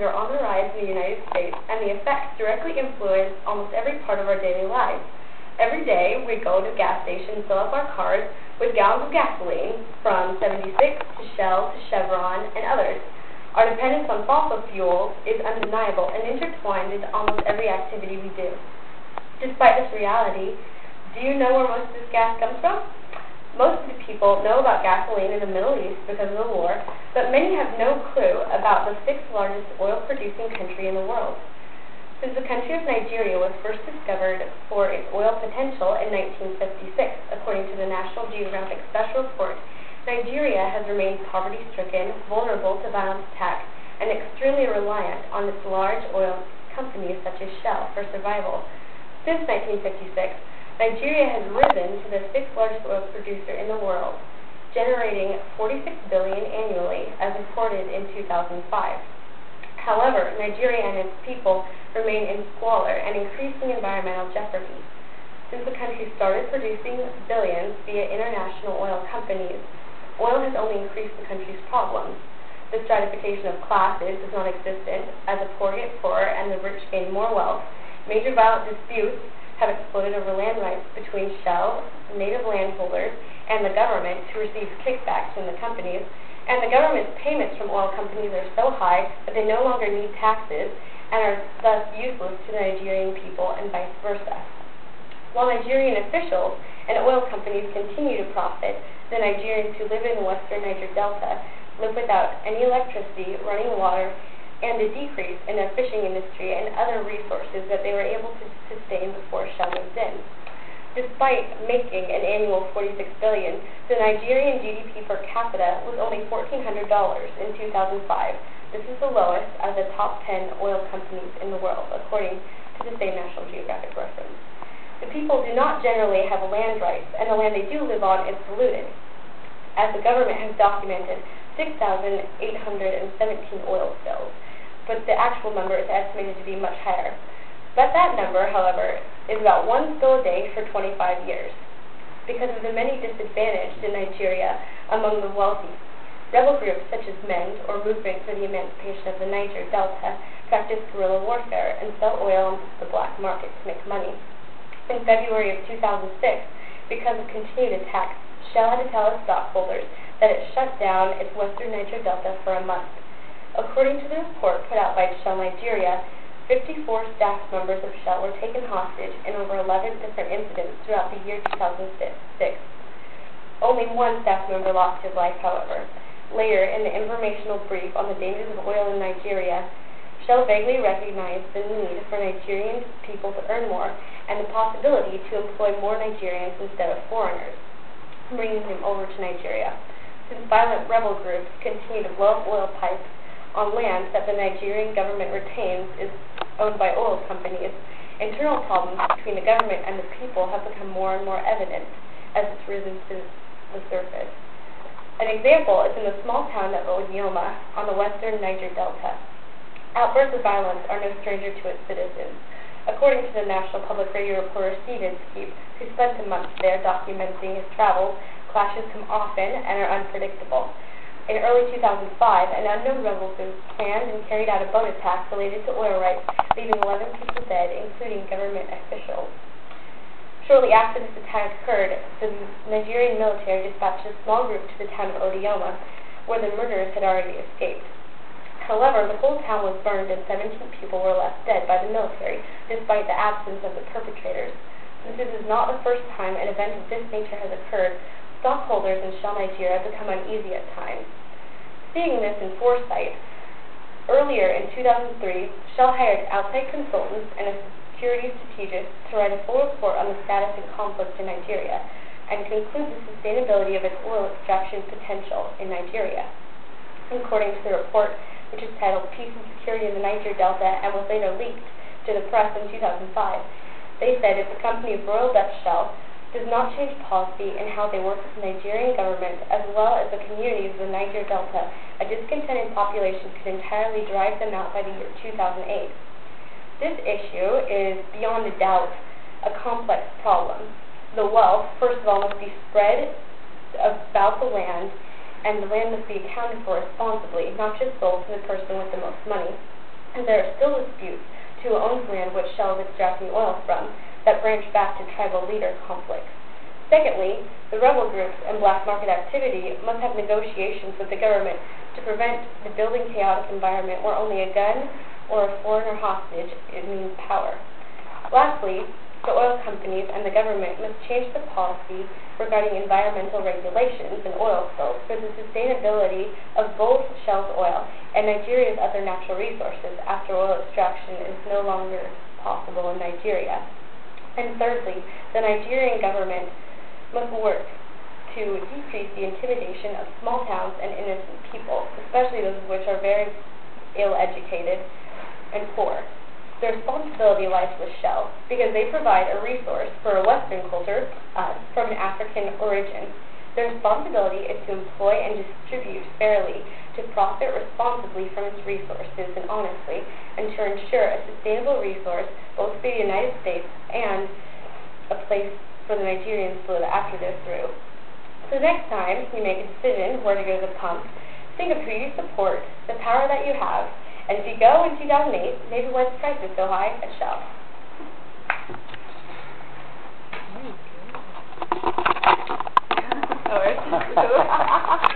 are on the rise in the United States, and the effects directly influence almost every part of our daily lives. Every day, we go to gas stations and fill up our cars with gallons of gasoline, from 76 to Shell to Chevron and others. Our dependence on fossil fuels is undeniable and intertwined into almost every activity we do. Despite this reality, do you know where most of this gas comes from? Most of the people know about gasoline in the Middle East because of the war, but many have no clue about the sixth largest oil-producing country in the world. Since the country of Nigeria was first discovered for its oil potential in 1956, according to the National Geographic Special Report, Nigeria has remained poverty-stricken, vulnerable to violent attacks, and extremely reliant on its large oil companies such as Shell for survival. Since 1956, Nigeria has risen to the sixth largest oil producer in the world, generating $46 billion annually, as reported in 2005. However, Nigeria and its people remain in squalor and increasing environmental jeopardy. Since the country started producing billions via international oil companies, oil has only increased the country's problems. The stratification of classes is non-existent, as the poor get poorer and the rich gain more wealth. Major violent disputes have exploded over land rights between Shell, native landholders, and the government who receive kickbacks from the companies, and the government's payments from oil companies are so high that they no longer need taxes and are thus useless to the Nigerian people and vice versa. While Nigerian officials and oil companies continue to profit, the Nigerians who live in the western Niger Delta live without any electricity, running water, and a decrease in their fishing industry and other resources that they were able to sustain before Shell moved in. Despite making an annual $46 billion, the Nigerian GDP per capita was only $1,400 in 2005. This is the lowest of the top 10 oil companies in the world, according to the same National Geographic reference. The people do not generally have land rights, and the land they do live on is polluted, as the government has documented 6,817 oil spills, but the actual number is estimated to be much higher. But that number, however, is about one spill a day for 25 years. Because of the many disadvantaged in Nigeria among the wealthy, rebel groups such as MEND, or Movement for the Emancipation of the Niger Delta, practice guerrilla warfare and sell oil on the black market to make money. In February of 2006, because of continued attacks, Shell had to tell its stockholders that it shut down its western Niger Delta for a month. According to the report put out by Shell Nigeria, 54 staff members of Shell were taken hostage in over 11 different incidents throughout the year 2006. Only one staff member lost his life, however. Later, in the informational brief on the dangers of oil in Nigeria, Shell vaguely recognized the need for Nigerian people to earn more and the possibility to employ more Nigerians instead of foreigners, bringing them over to Nigeria. Since violent rebel groups continue to blow up oil pipes on land that the Nigerian government retains is owned by oil companies, internal problems between the government and the people have become more and more evident as it's risen to the surface. An example is in the small town of Odioma on the western Niger Delta. Outbursts of violence are no stranger to its citizens. According to the National Public Radio reporter Stephen Skeep, who spent a month there documenting his travels, clashes come often and are unpredictable. In early 2005, an unknown rebel group planned and carried out a boat attack related to oil rights, leaving 11 people dead, including government officials. Shortly after this attack occurred, the Nigerian military dispatched a small group to the town of Odioma, where the murderers had already escaped. However, the whole town was burned and 17 people were left dead by the military, despite the absence of the perpetrators. This is not the first time an event of this nature has occurred. Stockholders in Shell Nigeria have become uneasy at times. Seeing this in foresight, earlier in 2003, Shell hired outside consultants and a security strategist to write a full report on the status and conflict in Nigeria and conclude the sustainability of its oil extraction potential in Nigeria. According to the report, which is titled Peace and Security in the Niger Delta and was later leaked to the press in 2005, they said if the company of Royal Dutch Shell does not change policy in how they work with the Nigerian government as well as the communities of the Niger Delta, a discontented population could entirely drive them out by the year 2008. This issue is, beyond a doubt, a complex problem. The wealth, first of all, must be spread about the land, and the land must be accounted for responsibly, not just sold to the person with the most money. as there are still disputes to who owns land which Shell is extracting oil from that branch back to tribal leader conflicts. Secondly, the rebel groups and black market activity must have negotiations with the government to prevent the building chaotic environment where only a gun or a foreigner hostage means power. Lastly, the oil companies and the government must change the policy regarding environmental regulations and oil spills for the sustainability of both Shell's oil and Nigeria's other natural resources after oil extraction is no longer possible in Nigeria. And thirdly, the Nigerian government must work to decrease the intimidation of small towns and innocent people, especially those of which are very ill-educated and poor. The responsibility lies with Shell because they provide a resource for a Western culture from an African origin. Their responsibility is to employ and distribute fairly, to profit responsibly from its resources and honestly, and to ensure a sustainable resource both for the United States and a place for the Nigerians to live after they're through. So next time you make a decision where to go to the pump, think of who you support, the power that you have, and if you go in 2008, maybe why the price is so high at Shell. Oh,